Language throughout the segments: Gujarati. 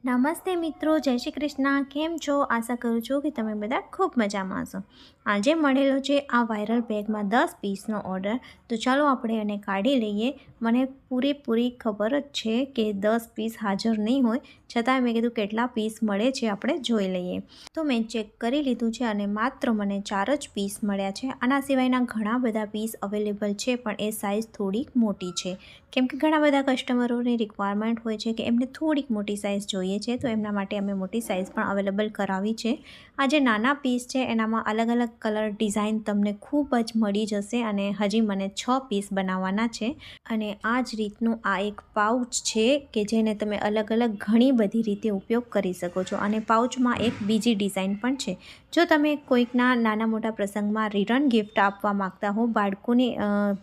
નમસ્તે મિત્રો, જય શ્રી કૃષ્ણ. કેમ છો? આશા કરું છું કે તમે બધા ખૂબ મજામાં હશો. આજે મળેલો છે આ વાયરલ બેગમાં 10 પીસનો ઓર્ડર. તો ચાલો આપણે એને કાઢી લઈએ. મને પૂરેપૂરી ખબર જ છે કે 10 પીસ હાજર નહીં હોય, છતાં મેં કીધું કેટલા પીસ મળે છે આપણે જોઈ લઈએ. તો મેં ચેક કરી લીધું છે અને માત્ર મને 4 જ પીસ મળ્યા છે. આના સિવાયના ઘણા બધા પીસ અવેલેબલ છે, પણ એ સાઇઝ થોડીક મોટી છે. કેમ કે ઘણા બધા કસ્ટમરોની રિક્વાયરમેન્ટ હોય છે કે એમને થોડીક મોટી સાઇઝ જોઈએ છે, તો એમના માટે અમે મોટી સાઇઝ પણ અવેલેબલ કરાવી છે. આ જે નાના પીસ છે એનામાં અલગ અલગ કલર ડિઝાઇન તમને ખૂબ જ મળી જશે અને હજી મને 6 પીસ બનાવવાના છે. અને આ જ રીતનું આ એક પાઉચ છે કે જેને તમે અલગ અલગ ઘણી બધી રીતે ઉપયોગ કરી શકો છો. અને પાઉચમાં એક બીજી ડિઝાઇન પણ છે. જો તમે કોઈકના નાના મોટા પ્રસંગમાં રિટર્ન ગિફ્ટ આપવા માગતા હો, બાળકોની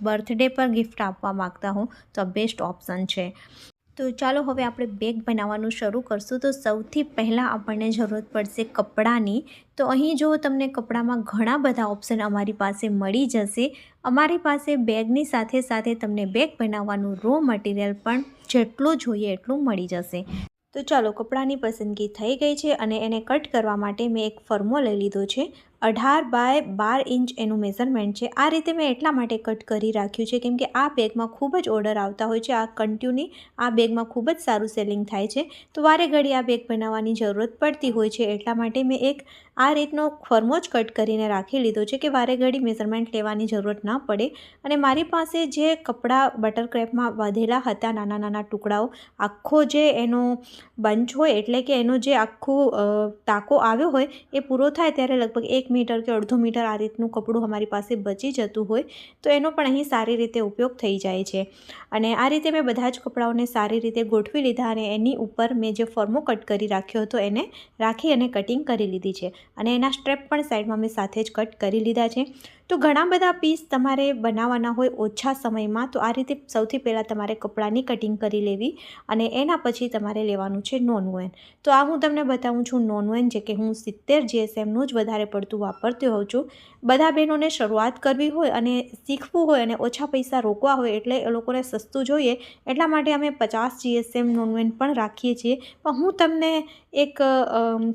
બર્થડે પર ગિફ્ટ આપવા માગતા હો, તો બેસ્ટ ઓપ્શન છે. તો ચાલો હવે આપણે બેગ બનાવવાનું શરૂ કરશું. તો સૌથી પહેલાં આપણને જરૂરત પડશે કપડાની. તો અહીં જો તમને કપડામાં ઘણા બધા ઓપ્શન અમારી પાસે મળી જશે. અમારી પાસે બેગની સાથે સાથે તમને બેગ બનાવવાનું રો મટીરિયલ પણ જેટલું જોઈએ એટલું મળી જશે. તો ચાલો, કપડાની પસંદગી થઈ ગઈ છે અને એને કટ કરવા માટે મેં એક ફર્મો લઈ લીધો છે. 18 બાય 12 ઇંચ એનું મેઝરમેન્ટ છે. આ રીતે મેં એટલા માટે કટ કરી રાખ્યું છે કેમ કે આ બેગમાં ખૂબ જ ઓર્ડર આવતા હોય છે. આ કન્ટિન્યુ આ બેગમાં ખૂબ જ સારું સેલિંગ થાય છે. તો વારે ઘડી આ બેગ બનાવવાની જરૂરત પડતી હોય છે, એટલા માટે મેં એક આ રીતનો ફર્મો જ કટ કરીને રાખી લીધો છે કે વારે ઘડી મેઝરમેન્ટ લેવાની જરૂરત ના પડે. અને મારી પાસે જે કપડાં બટર ક્રેપમાં વધેલા હતા, નાના નાના ટુકડાઓ, આખો જે એનો બંચ હોય એટલે કે એનો જે આખું ટાંકો આવ્યો હોય એ પૂરો થાય ત્યારે લગભગ 1 મીટર કે અડધો મીટર આ રીતનું કપડું અમારી પાસે બચી જતું હોય, તો એનો પણ અહીં સારી રીતે ઉપયોગ થઈ જાય છે. અને આ રીતે મેં બધા જ કપડાઓને સારી રીતે ગોઠવી લીધા અને એની ઉપર મેં જે ફર્મો કટ કરી રાખ્યો હતો એને રાખી અને કટિંગ કરી લીધી છે. અને એના સ્ટ્રેપ પણ સાઈડમાં મેં સાથે જ કટ કરી લીધા છે. તો ઘણા બધા પીસ તમારે બનાવવાના હોય ઓછા સમયમાં, તો આ રીતે સૌથી પહેલાં તમારે કપડાની કટિંગ કરી લેવી અને એના પછી તમારે લેવાનું છે નોનવેન. તો આ હું તમને બતાવું છું નોનવેન, જે કે હું 70 GSMનું જ વધારે પડતું વાપરતી હોઉં છું. બધા બહેનોને શરૂઆત કરવી હોય અને શીખવું હોય અને ઓછા પૈસા રોકવા હોય એટલે એ લોકોને સસ્તું જોઈએ, એટલા માટે અમે 50 GSM નોનવેન પણ રાખીએ છીએ. પણ હું તમને એક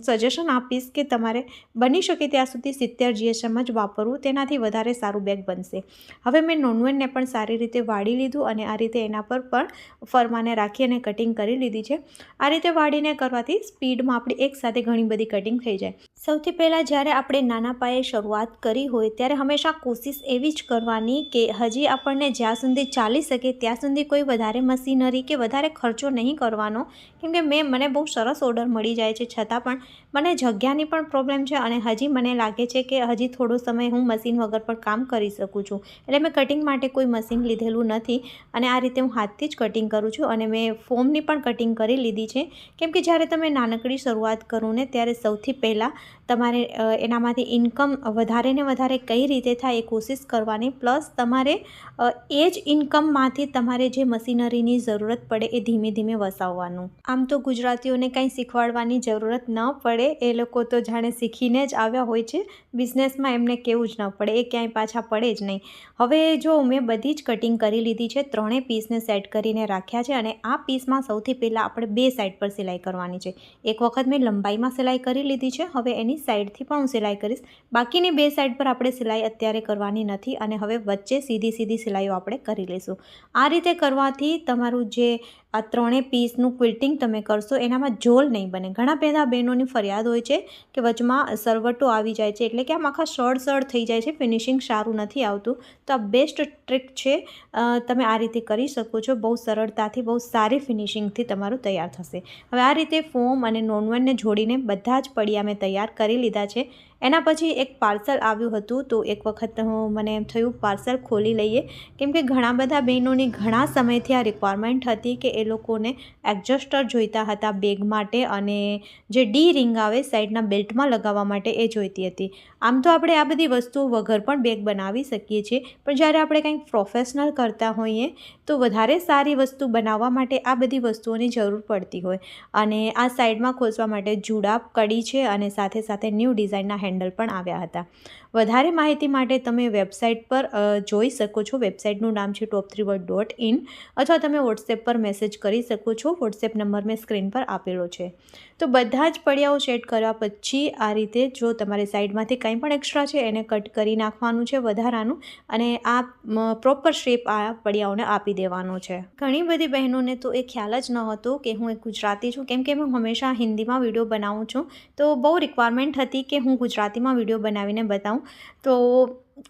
સજેશન આપીશ કે તમારે બની શકે ત્યાં સુધી 70 GSM જ વાપરવું, તેનાથી વધારે સારું બેગ બનશે. હવે મેં નોનવેનને પણ સારી રીતે વાળી લીધું અને આ રીતે એના પર પણ ફરમાને રાખી અને કટિંગ કરી લીધી છે. આ રીતે વાળીને કરવાથી સ્પીડમાં આપણી એકસાથે ઘણી બધી કટિંગ થઈ જાય. સૌથી પહેલાં જ્યારે આપણે નાના પાયે શરૂઆત કરી હોય ત્યારે હંમેશા કોશિશ એવી જ કરવાની કે હજી આપણને જ્યાં સુધી ચાલી શકે ત્યાં સુધી કોઈ વધારે મશીનરી કે વધારે ખર્ચો નહીં કરવાનો. કેમ કે મને બહુ સરસ ઓર્ડર મળી જાય છે, છતાં પણ મને જગ્યાની પણ પ્રોબ્લેમ છે અને હજી મને લાગે છે કે હજી થોડો સમય હું મશીન વગર પણ કામ કરી શકું છું. એટલે મેં કટિંગ માટે કોઈ મશીન લીધેલું નથી અને આ રીતે હું હાથથી જ કટિંગ કરું છું. અને મેં ફોમની પણ કટિંગ કરી લીધી છે. કેમ કે જ્યારે તમે નાનકડી શરૂઆત કરો ને ત્યારે સૌથી પહેલાં તમારે એનામાંથી ઇન્કમ વધારે ને વધારે કઈ રીતે થાય એ કોશિશ કરવાની. પ્લસ તમારે એ જ ઇન્કમમાંથી તમારે જે મશીનરીની જરૂરત પડે એ ધીમે ધીમે વસાવવાનું. આમ તો ગુજરાતીઓને કંઈ શીખવાડવાની જરૂરત ન પડે, એ લોકો તો જાણે શીખીને જ આવ્યા હોય છે. બિઝનેસમાં એમને કેવું જ ન પડે, એ ક્યાંય પાછા પડે જ નહીં. હવે જો મેં બધી જ કટિંગ કરી લીધી છે, 3 પીસને સેટ કરીને રાખ્યા છે. અને આ પીસમાં સૌથી પહેલાં આપણે 2 સાઈડ પર સિલાઈ કરવાની છે. એક વખત મેં લંબાઈમાં સિલાઈ કરી લીધી છે, હવે એની સાઈડથી પણ હું સિલાઈ કરીશ. બાકીની 2 સાઈડ પર આપણે સિલાઈ અત્યારે કરવાની નથી અને હવે વચ્ચે સીધી સીધી સિલાઈઓ આપણે કરી લઈશું. આ રીતે કરવાથી તમારું જે આ 3 પીસનું ક્વિલ્ટિંગ તમે કરશો એનામાં ઝોલ નહીં બને. ઘણા બધા બહેનોની ફરિયાદ હોય છે કે વચમાં સરવટો આવી જાય છે, એટલે કે આમ આખા સળ થઈ જાય છે, ફિનિશિંગ સારું નથી આવતું. તો આ બેસ્ટ ટ્રીક છે, તમે આ રીતે કરી શકો છો. બહુ સરળતાથી બહુ સારી ફિનિશિંગથી તમારું તૈયાર થશે. હવે આ રીતે ફોમ અને નોનવેનને જોડીને બધા જ પડિયા મેં તૈયાર કરી લીધા છે. એના પછી એક પાર્સલ આવ્યું હતું, તો એક વખત મને એમ થયું પાર્સલ ખોલી લઈએ. કેમ કે ઘણા બધા બહેનોની ઘણા સમયથી આ રિક્વાયરમેન્ટ હતી કે એ લોકોને એડજસ્ટર જોઈતા હતા બેગ માટે અને જે ડી રિંગ આવે સાઈડના બેલ્ટમાં લગાવવા માટે એ જોઈતી હતી. આમ તો આપણે આ બધી વસ્તુઓ વગર પણ બેગ બનાવી શકીએ છીએ, પણ જ્યારે આપણે કંઈક પ્રોફેશનલ કરતા હોઈએ તો વધારે સારી વસ્તુ બનાવવા માટે આ બધી વસ્તુઓની જરૂર પડતી હોય. અને આ સાઈડમાં ખોસવા માટે જુડા કડી છે અને સાથે સાથે ન્યૂ ડિઝાઇનના હેન્ડલ પણ આવ્યા હતા. વધારે માહિતી માટે તમે વેબસાઇટ પર જોઈ શકો છો. વેબસાઇટનું નામ છે top3world.in અથવા તમે વોટ્સએપ પર મેસેજ કરી શકો છો. વોટ્સએપ નંબર મેં સ્ક્રીન પર આપેલો છે. તો બધા જ પડિયાઓ સેટ કર્યા પછી આ રીતે જો તમારી સાઈડમાંથી કંઈ પણ એક્સ્ટ્રા છે એને કટ કરી નાખવાનું છે વધારાનું, અને આ પ્રોપર શેપ આ પડિયાઓને આપી દેવાનો છે. ઘણી બધી બહેનોને તો એ ખ્યાલ જ ન હતો કે હું એક ગુજરાતી છું, કેમ કે હું હંમેશા હિન્દીમાં વિડીયો બનાવું છું. તો બહુ રિક્વાયરમેન્ટ હતી કે હું ગુજરાતીમાં વિડીયો બનાવીને બતાવું. તો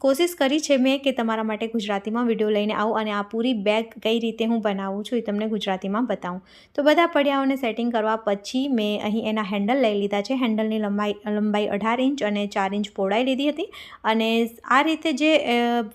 કોશિશ કરી છે મેં કે તમારા માટે ગુજરાતીમાં વિડીયો લઈને આવું અને આ પૂરી બેગ કઈ રીતે હું બનાવું છું એ તમને ગુજરાતીમાં બતાવું. તો બધા પડિયાઓને સેટિંગ કરવા પછી મેં અહીં એના હેન્ડલ લઈ લીધા છે. હેન્ડલની લંબાઈ 18 ઇંચ અને 4 ઇંચ પહોળાઈ લીધી હતી. અને આ રીતે જે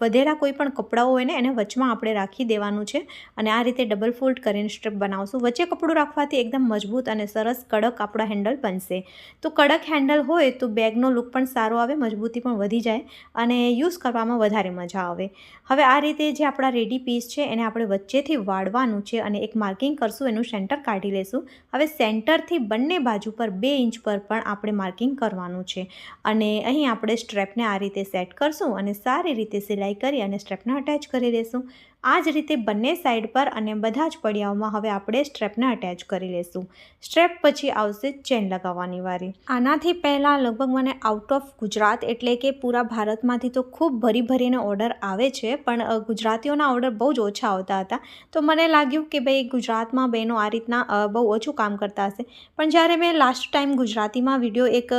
વધેલા કોઈ પણ કપડાઓ હોય ને એને વચમાં આપણે રાખી દેવાનું છે, અને આ રીતે ડબલ ફોલ્ડ કરીને સ્ટ્રીપ બનાવશું. વચ્ચે કપડું રાખવાથી એકદમ મજબૂત અને સરસ કડક આપણા હેન્ડલ બનશે. તો કડક હેન્ડલ હોય તો બેગનો લુક પણ સારો આવે, મજબૂતી પણ વધી જાય અને યુઝ કરવામાં વધારે મજા આવે. હવે આ રીતે જે આપણા રેડી પીસ છે એને આપણે વચ્ચેથી વાળવાનું છે અને એક માર્કિંગ કરશું, એનું સેન્ટર કાઢી લેશું. હવે સેન્ટરથી બંને બાજુ પર 2 ઇંચ પર પણ આપણે માર્કિંગ કરવાનું છે, અને અહીં આપણે સ્ટ્રેપને આ રીતે સેટ કરશું અને સારી રીતે સિલાઈ કરી અને સ્ટ્રેપને અટેચ કરી લેશું. આ જ રીતે બંને સાઈડ પર અને બધા જ પડિયાઓમાં હવે આપણે સ્ટ્રેપને અટેચ કરી લેશું. સ્ટ્રેપ પછી આવશે ચેન લગાવવાની વારી. આનાથી પહેલાં લગભગ મને આઉટ ઓફ ગુજરાત એટલે કે પૂરા ભારતમાંથી તો ખૂબ ભરીને ઓર્ડર આવે છે, પણ ગુજરાતીઓના ઓર્ડર બહુ જ ઓછા આવતા હતા. તો મને લાગ્યું કે ભાઈ ગુજરાતમાં બહેનો આ રીતના બહુ ઓછું કામ કરતા હશે. પણ જ્યારે મેં લાસ્ટ ટાઈમ ગુજરાતીમાં વિડીયો એક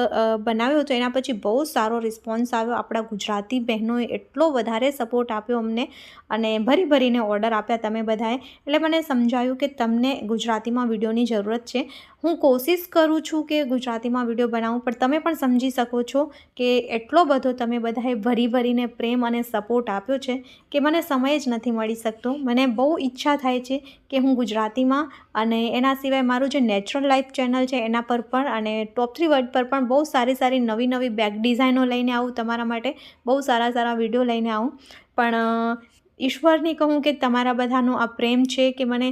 બનાવ્યો હતો એના પછી બહુ સારો રિસ્પોન્સ આવ્યો. આપણા ગુજરાતી બહેનોએ એટલો વધારે સપોર્ટ આપ્યો અમને અને ભરીને ઓર્ડર આપ્યા તમે બધાએ. એટલે મને સમજાયું કે તમને ગુજરાતીમાં વિડીયોની જરૂરત છે. હું કોશિશ કરું છું કે ગુજરાતીમાં વિડીયો બનાવું, પણ તમે પણ સમજી શકો છો કે એટલો બધો તમે બધાએ ભરીને પ્રેમ અને સપોર્ટ આપ્યો છે કે મને સમય જ નથી મળી શકતો. મને બહુ ઈચ્છા થાય છે કે હું ગુજરાતીમાં અને એના સિવાય મારું જે નેચરલ લાઈફ ચેનલ છે એના પર પણ અને top3world પર પણ બહુ સારી નવી બેગ ડિઝાઇનો લઈને આવું તમારા માટે, બહુ સારા વિડીયો લઈને આવું. પણ ઈશ્વરની કહું કે તમારા બધાનો આ પ્રેમ છે કે મને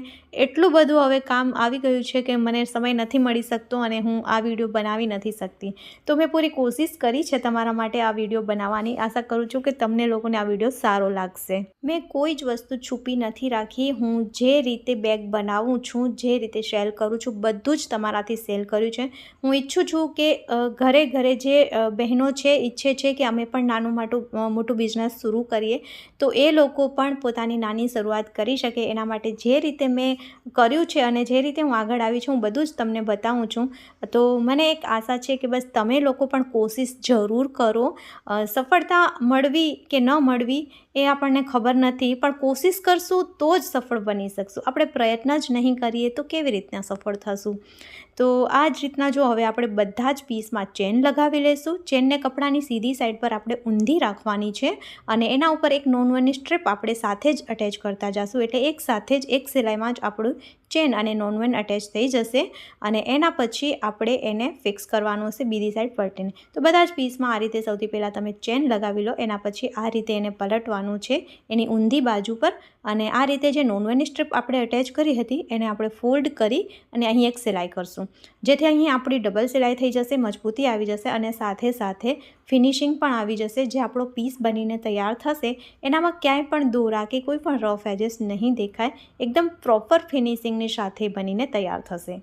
એટલું બધું હવે કામ આવી ગયું છે કે મને સમય નથી મળી શકતો અને હું આ વિડીયો બનાવી નથી શકતી. તો મેં પૂરી કોશિશ કરી છે તમારા માટે આ વિડીયો બનાવવાની. આશા કરું છું કે તમને લોકોને આ વિડીયો સારો લાગશે. મેં કોઈ જ વસ્તુ છુપી નથી રાખી. હું જે રીતે બેગ બનાવું છું, જે રીતે સેલ કરું છું, બધું જ તમારાથી સેલ કર્યું છે. હું ઈચ્છું છું કે ઘરે જે બહેનો છે ઈચ્છે છે કે અમે પણ મોટું બિઝનેસ શરૂ કરીએ, તો એ લોકો પણ પોતાની નાની શરૂઆત કરી શકે. એના માટે જે રીતે મેં કર્યું છે અને જે રીતે હું આગળ આવી છું હું બધું જ તમને બતાવું છું. તો મને એક આશા છે કે બસ તમે લોકો પણ કોશિશ જરૂર કરો. સફળતા મળવી કે ન મળવી એ આપણને ખબર નથી, પણ કોશિશ કરશું તો જ સફળ બની શકશું. આપણે પ્રયત્ન જ નહીં કરીએ તો કેવી રીતના સફળ થશું. તો આ જ રીતના જો હવે આપણે બધા જ પીસમાં ચેન લગાવી લઈશું. ચેનને કપડાની સીધી સાઈડ પર આપણે ઊંધી રાખવાની છે અને એના ઉપર એક નોન-1ની સ્ટ્રીપ આપણે સાથે જ અટેચ કરતા જઈશું. એટલે એક સાથે જ એક સિલાઈમાં જ આપણું ચેન અને નોન-1 અટેચ થઈ જશે અને એના પછી આપણે એને ફિક્સ કરવાનું હશે બીજી સાઈડ પલટીને. તો બધા જ પીસમાં આ રીતે સૌથી પહેલાં તમે ચેન લગાવી લો. એના પછી આ રીતે એને પલટવાનું છે એની ઊંધી બાજુ પર, અને આ રીતે જે નોન-1ની સ્ટ્રીપ આપણે અટેચ કરી હતી એને આપણે ફોલ્ડ કરી અને અહીં એક સિલાઈ કરશું, જેથી અહીં આપણી ડબલ સિલાઈ થઈ જશે, મજબૂતી આવી જશે અને સાથે ફિનિશિંગ પણ આવી જશે. જે આપણો પીસ બનીને તૈયાર થશે એનામાં ક્યાંય પણ દોરા કે કોઈ પણ રફ એજેસ નહીં દેખાય. એકદમ પ્રોપર ફિનિશિંગની સાથે બનીને તૈયાર થશે.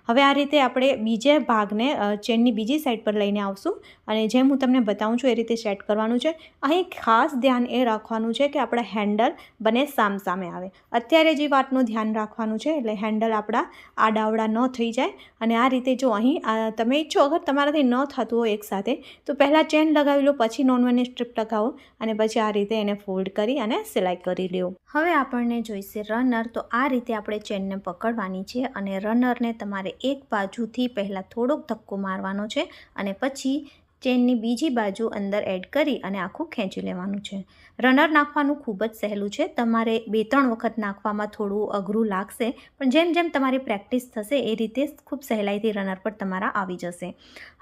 હવે આ રીતે આપણે બીજા ભાગને ચેનની બીજી સાઈડ પર લઈને આવશું અને જેમ હું તમને બતાવું છું એ રીતે સેટ કરવાનું છે. અહીં ખાસ ધ્યાન એ રાખવાનું છે કે આપણા હેન્ડલ બંને સામસામે આવે. અત્યારે જે વાતનું ધ્યાન રાખવાનું છે, એટલે હેન્ડલ આપણા આડાવડા ન થઈ જાય. અને આ રીતે જો અહીં તમે ઈચ્છો અગર તમારાથી ન થતું હોય એકસાથે તો પહેલાં ચેન લગાવી લો, પછી નોન-1ની સ્ટ્રીપ લગાવો અને પછી આ રીતે એને ફોલ્ડ કરી અને સિલાઈ કરી લો. હવે આપણને જોઈશે રનર. તો આ રીતે આપણે ચેનને પકડવાની છે અને રનરને તમારે એક બાજુથી પહેલાં થોડોક ધક્કો મારવાનો છે અને પછી ચેનની બીજી બાજુ અંદર એડ કરી અને આખું ખેંચી લેવાનું છે. રનર નાખવાનું ખૂબ જ સહેલું છે. તમારે 2-3 વખત નાખવામાં થોડું અઘરું લાગશે, પણ જેમ તમારી પ્રેક્ટિસ થશે એ રીતે ખૂબ સહેલાઈથી રનર પર તમારા આવી જશે.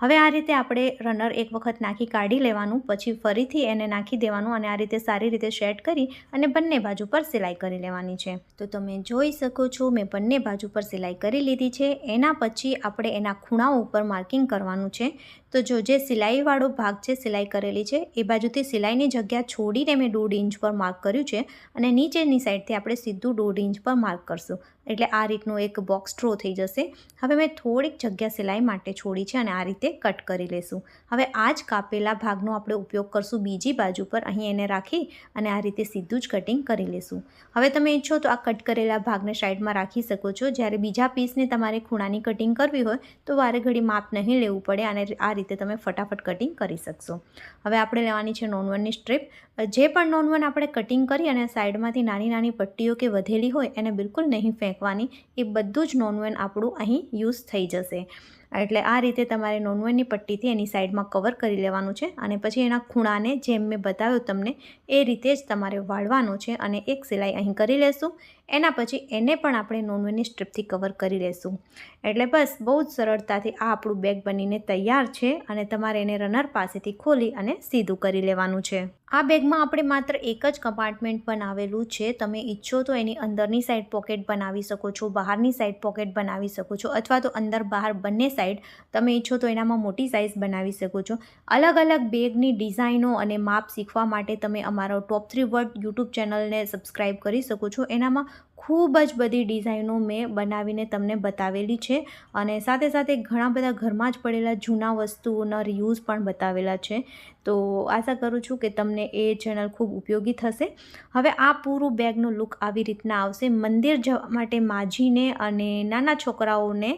હવે આ રીતે આપણે રનર એક વખત નાખી કાઢી લેવાનું, પછી ફરીથી એને નાખી દેવાનું અને આ રીતે સારી રીતે સેટ કરી અને બંને બાજુ પર સિલાઈ કરી લેવાની છે. તો તમે જોઈ શકો છો મેં બંને બાજુ પર સિલાઈ કરી લીધી છે. એના પછી આપણે એના ખૂણાઓ ઉપર માર્કિંગ કરવાનું છે. તો જો જે સિલાઈવાળો ભાગ છે, સિલાઈ કરેલી છે, એ બાજુથી સિલાઈની જગ્યા છોડીને મેં 1.5 ઇંચ પર માર્ક કર્યું છે અને નીચેની સાઈડથી આપણે સીધું 1.5 ઇંચ પર માર્ક કરશું. એટલે આ રીતનું એક બોક્સ ડ્રો થઈ જશે. હવે મેં થોડીક જગ્યા સિલાઈ માટે છોડી છે અને આ રીતે કટ કરી લેશું. હવે આ જ કાપેલા ભાગનો આપણે ઉપયોગ કરશું બીજી બાજુ પર. અહીં એને રાખી અને આ રીતે સીધું જ કટિંગ કરી લેશું. હવે તમે ઈચ્છો તો આ કટ કરેલા ભાગને સાઈડમાં રાખી શકો છો. જ્યારે બીજા પીસને તમારે ખૂણાની કટિંગ કરવી હોય તો વારે ઘડી માપ નહીં લેવું પડે અને આ રીતે તમે ફટાફટ કટિંગ કરી શકશો. હવે આપણે લેવાની છે નોન-1ની સ્ટ્રીપ. જે પણ નોન-1 આપણે કટિંગ કરી અને સાઈડમાંથી નાની નાની પટ્ટીઓ કે વધેલી હોય એને બિલકુલ નહીં ફેંકવાની. એ બધું જ નોન-1 આપણું અહીં યુઝ થઈ જશે. એટલે આ રીતે તમારે નોન-1ની પટ્ટીથી એની સાઈડમાં કવર કરી લેવાનું છે અને પછી એના ખૂણાને જેમ મેં બતાવ્યું તમને એ રીતે જ તમારે વાળવાનું છે અને એક સિલાઈ અહીં કરી લેશું. એના પછી એને પણ આપણે નોન-1ની સ્ટ્રીપથી કવર કરી લેશું. એટલે બસ બહુ જ સરળતાથી આ આપણું બેગ બનીને તૈયાર છે અને તમારે એને રનર પાસેથી ખોલી અને સીધું કરી લેવાનું છે. આ બેગમાં આપણે માત્ર એક જ કમ્પાર્ટમેન્ટ બનાવેલું છે. તમે ઈચ્છો તો એની અંદરની સાઈડ પોકેટ બનાવી શકો છો, બહારની સાઈડ પોકેટ બનાવી શકો છો, અથવા તો અંદર બહાર બંને સાઈડ તમે ઈચ્છો તો એનામાં મોટી સાઇઝ બનાવી શકો છો. અલગ અલગ બેગની ડિઝાઇનો અને માપ શીખવા માટે તમે અમારો ટોપ 3 વર્ડ યુટ્યુબ ચેનલને સબસ્ક્રાઈબ કરી શકો છો. એનામાં ખૂબ જ બધી ડિઝાઇનો મેં બનાવીને તમને બતાવેલી છે અને સાથે સાથે ઘણા બધા ઘરમાં જ પડેલા જૂના વસ્તુઓના રિયુઝ પણ બતાવેલા છે. તો આશા કરું છું કે તમને એ ચેનલ ખૂબ ઉપયોગી થશે. હવે આ પૂરું બેગનું લુક આવી રીતના આવશે. મંદિર જવા માટે માજીને અને નાના છોકરાઓને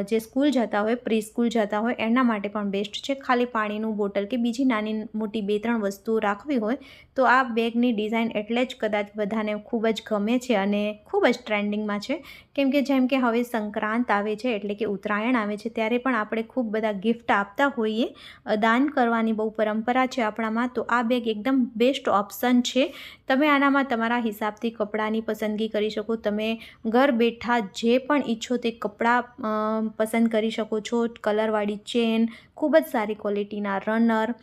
જે સ્કૂલ જતા હોય, પ્રી સ્કૂલ જતા હોય એના માટે પણ બેસ્ટ છે. ખાલી પાણીનું બોટલ કે બીજી નાની મોટી 2-3 વસ્તુઓ રાખવી હોય તો આ બેગની ડિઝાઇન એટલે જ કદાચ બધાને ખૂબ જ ગમે છે અને ખૂબ જ ટ્રેન્ડિંગમાં છે. કેમ કે જેમ કે હવે સંક્રાંત આવે છે એટલે કે ઉત્તરાયણ આવે છે ત્યારે પણ આપણે ખૂબ બધા ગિફ્ટ આપતા હોઈએ. દાન કરવાની બહુ પરંપરા છે આપણામાં. તો આ બેગ એકદમ બેસ્ટ ઓપ્શન છે. તમે આનામાં તમારા હિસાબથી કપડાની પસંદગી કરી શકો. તમે ઘર બેઠા જે પણ ઈચ્છો તે કપડાં પસંદ કરી શકો છો. કલરવાળી ચેન, ખૂબ જ સારી ક્વોલિટીના રનર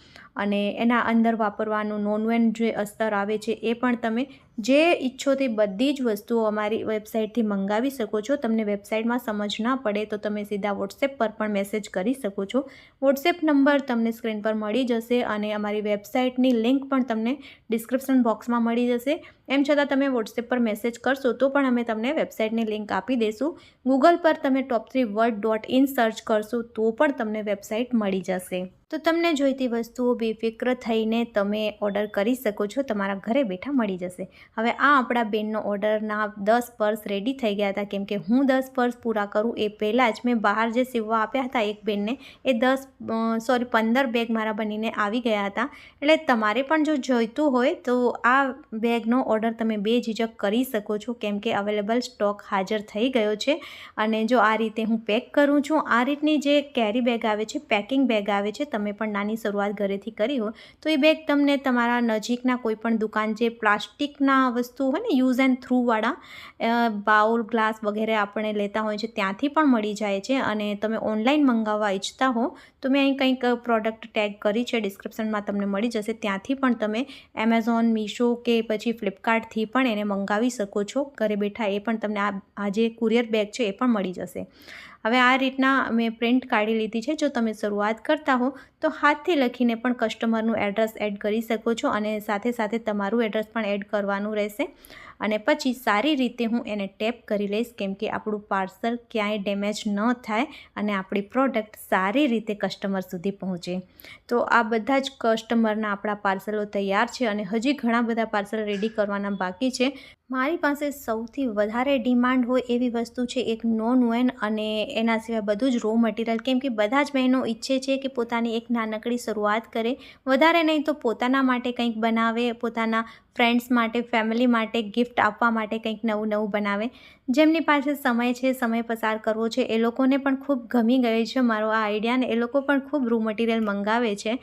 અને એના અંદર વાપરવાનું નોન-1 જે અસ્તર આવે છે એ પણ તમે જે ઈચ્છો તે બધી જ વસ્તુઓ અમારી વેબસાઇટથી મંગાવી શકો છો. તમને વેબસાઇટમાં સમજ ના પડે તો તમે સીધા વોટ્સએપ પર પણ મેસેજ કરી શકો છો. વોટ્સએપ નંબર તમને સ્ક્રીન પર મળી જશે અને અમારી વેબસાઇટની લિંક પણ તમને ડિસ્ક્રિપ્શન બોક્સમાં મળી જશે. એમ છતાં તમે વોટ્સએપ પર મેસેજ કરશો તો પણ અમે તમને વેબસાઇટની લિંક આપી દઈશું. ગૂગલ પર તમે top3word.in સર્ચ કરશો તો પણ તમને વેબસાઇટ મળી જશે. તો તમને જોઈતી વસ્તુઓ બેફિક્ર થઈને તમે ઓર્ડર કરી શકો છો. તમારા ઘરે બેઠા મળી જશે. હવે આ આપણા બેનનો ઓર્ડરના 10 પર્સ રેડી થઈ ગયા હતા. કેમ કે હું 10 પર્સ પૂરા કરું એ પહેલાં જ મેં બહાર જે સીવવા આપ્યા હતા એક બેનને એ 15 બેગ મારા બનીને આવી ગયા હતા. એટલે તમારે પણ જો જોઈતું હોય તો આ બેગનો ઓર્ડર તમે બેઝિઝક કરી શકો છો. કેમ કે અવેલેબલ સ્ટોક હાજર થઈ ગયો છે. અને જો આ રીતે હું પેક કરું છું, આ રીતની જે કેરી બેગ આવે છે, પેકિંગ બેગ આવે છે, તમે પણ નાની શરૂઆત ઘરેથી કરી હોય તો એ બેગ તમને તમારા નજીકના કોઈ પણ દુકાન જે પ્લાસ્ટિકના વસ્તુ હોય ને યુઝ એન્ડ થ્રુવાળા બાઉલ, ગ્લાસ વગેરે આપણે લેતા હોય છે ત્યાંથી પણ મળી જાય છે. અને તમે ઓનલાઈન મંગાવવા ઈચ્છતા હો તો મેં અહીં કંઈક પ્રોડક્ટ ટેગ કરી છે, ડિસ્ક્રિપ્શનમાં તમને મળી જશે. ત્યાંથી પણ તમે એમેઝોન, મીશો કે પછી ફ્લિપકાર્ટથી પણ એને મંગાવી શકો છો ઘરે બેઠા. એ પણ તમને આ જે કુરિયર બેગ છે એ પણ મળી જશે. હવે આ રીતના મેં પ્રિન્ટ કાઢી લીધી છે. જો તમે શરૂઆત કરતા હો તો હાથથી લખીને પણ કસ્ટમરનું એડ્રેસ એડ કરી શકો છો અને સાથે સાથે તમારું એડ્રેસ પણ એડ કરવાનું રહેશે. અને પછી સારી રીતે હું એને ટેપ કરી લઈશ. કેમ કે આપણું પાર્સલ ક્યાંય ડેમેજ ન થાય અને આપણી પ્રોડક્ટ સારી રીતે કસ્ટમર સુધી પહોંચે. તો આ બધા જ કસ્ટમરના આપણા પાર્સલો તૈયાર છે અને હજી ઘણા બધા પાર્સલ રેડી કરવાના બાકી છે. મારી પાસે સૌથી વધારે ડિમાન્ડ હોય એવી વસ્તુ છે એક નોન-1 અને એના સિવાય બધું જ રો મટીરિયલ. કેમ કે બધા જ બહેનો ઈચ્છે છે કે પોતાની એક નાનકડી શરૂઆત કરે, વધારે નહીં તો પોતાના માટે કંઈક બનાવે, પોતાના ફ્રેન્ડ્સ માટે, ફેમિલી માટે ગિફ્ટ આપવા માટે કંઈક નવું નવું બનાવે. જેમની પાસે સમય છે, સમય પસાર કરવો છે, એ લોકોને પણ ખૂબ ગમી ગયો છે મારો આ આઈડિયા ને એ લોકો પણ ખૂબ રો મટીરિયલ મંગાવે છે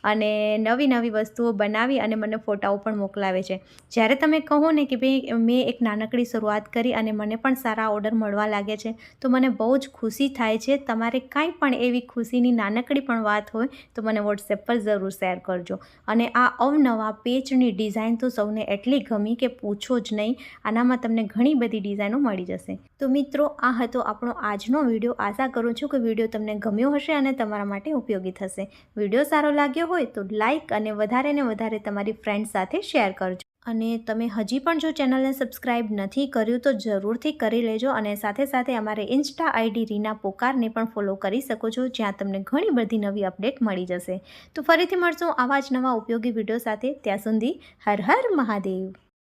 અને નવી નવી વસ્તુઓ બનાવી અને મને ફોટાઓ પણ મોકલાવે છે. જ્યારે તમે કહો ને કે ભાઈ મેં એક નાનકડી શરૂઆત કરી અને મને પણ સારા ઓર્ડર મળવા લાગે છે તો મને બહુ જ ખુશી થાય છે. તમારે કાંઈ પણ એવી ખુશીની નાનકડી પણ વાત હોય તો મને વોટ્સએપ પર જરૂર શેર કરજો. અને આ અવનવા પેચની ડિઝાઇન તો સૌને એટલી ગમી કે પૂછો જ નહીં. આનામાં તમને ઘણી બધી ડિઝાઇનો મળી મળી જશે। તો મિત્રો, આ હતો આપણો આજનો વિડીયો। આશા કરું છું કે વિડીયો તમને ગમ્યો હશે અને તમારા માટે ઉપયોગી થશે। વિડીયો સારો લાગ્યો હોય તો લાઇક અને વધારે ને વધારે તમારી ફ્રેન્ડ્સ સાથે શેર કરજો। અને તમે હજી પણ જો ચેનલને સબસ્ક્રાઈબ નથી કર્યું તો જરૂરથી કરી લેજો। અને સાથે સાથે અમારે ઇન્સ્ટા આઈડી રીના પોકારને પણ ફોલો કરી શકો છો, જ્યાં તમને ઘણી બધી નવી અપડેટ મળી જશે। તો ફરીથી મળશું આવા જ નવા ઉપયોગી વિડીયો સાથે। ત્યાં સુધી હર હર મહાદેવ।